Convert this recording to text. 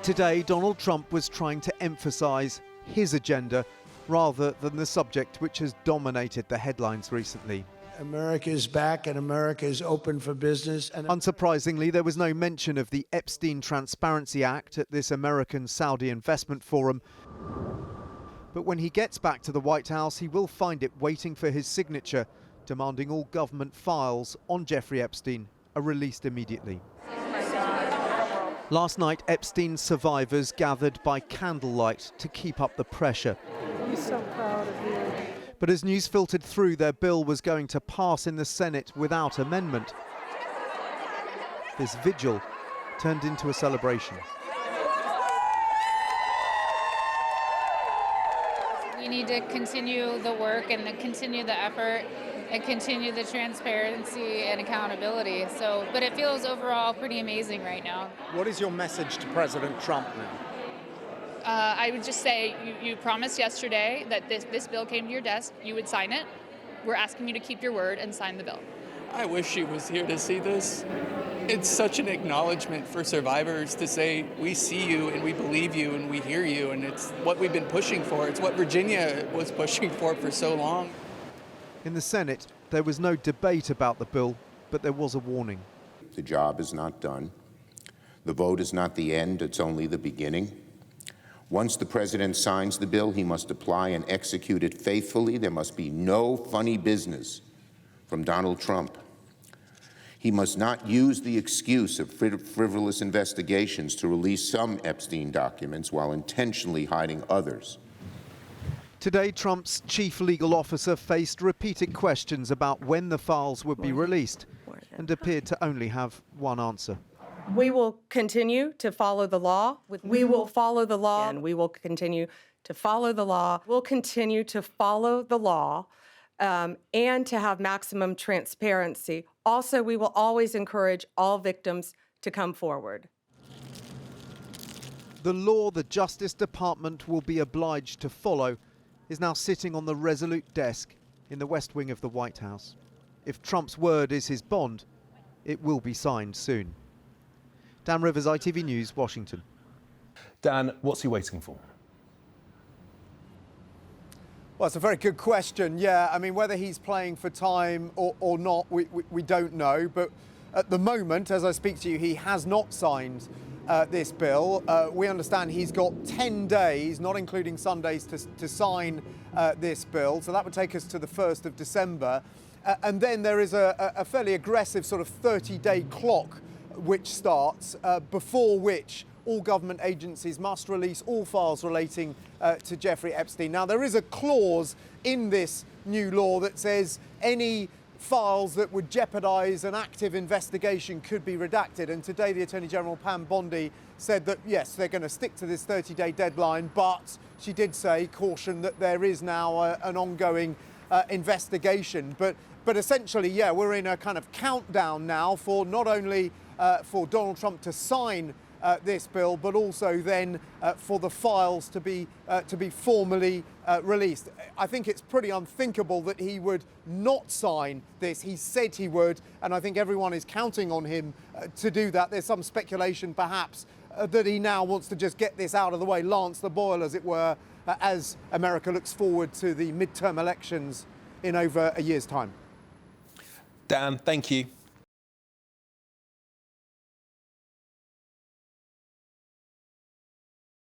Today, Donald Trump was trying to emphasise his agenda rather than the subject which has dominated the headlines recently. America is back and America is open for business. And unsurprisingly, there was no mention of the Epstein Transparency Act at this American-Saudi investment forum. But when he gets back to the White House, he will find it waiting for his signature, demanding all government files on Jeffrey Epstein are released immediately. Last night, Epstein's survivors gathered by candlelight to keep up the pressure. I'm so proud of you. But as news filtered through, their bill was going to pass in the Senate without amendment. This vigil turned into a celebration. We need to continue the work and continue the effort and continue the transparency and accountability. But it feels overall pretty amazing right now. What is your message to President Trump now? I would just say you promised yesterday that this bill came to your desk, you would sign it. We're asking you to keep your word and sign the bill. I wish she was here to see this. It's such an acknowledgement for survivors to say, we see you and we believe you and we hear you, and it's what we've been pushing for. It's what Virginia was pushing for so long. In the Senate, there was no debate about the bill, but there was a warning. The job is not done. The vote is not the end, it's only the beginning. Once the president signs the bill, he must apply and execute it faithfully. There must be no funny business from Donald Trump. He must not use the excuse of frivolous investigations to release some Epstein documents while intentionally hiding others. Today, Trump's chief legal officer faced repeated questions about when the files would be released and appeared to only have one answer. We will continue to follow the law. We will follow the law, and we will continue to follow the law. We'll continue to follow the law and to have maximum transparency. Also, we will always encourage all victims to come forward. The law the Justice Department will be obliged to follow is now sitting on the Resolute desk in the West Wing of the White House. If Trump's word is his bond, it will be signed soon. Dan Rivers, ITV News, Washington. Dan, what's he waiting for? Well, it's a very good question. Yeah, I mean, whether he's playing for time or not, we don't know. But at the moment, as I speak to you, he has not signed this bill. We understand he's got 10 days, not including Sundays, to sign this bill. So that would take us to the 1st of December. And then there is a fairly aggressive sort of 30-day clock which starts, before which all government agencies must release all files relating to Jeffrey Epstein. Now, there is a clause in this new law that says any files that would jeopardise an active investigation could be redacted. And today, the Attorney General, Bondi, said that, yes, they're going to stick to this 30-day deadline, but she did say, caution, that there is now an ongoing investigation. But essentially, yeah, we're in a kind of countdown now for not only for Donald Trump to sign this bill, but also then for the files to be formally released. I think it's pretty unthinkable that he would not sign this. He said he would, and I think everyone is counting on him to do that. There's some speculation, perhaps, that he now wants to just get this out of the way, lance the boil, as it were, as America looks forward to the midterm elections in over a year's time. Dan, thank you.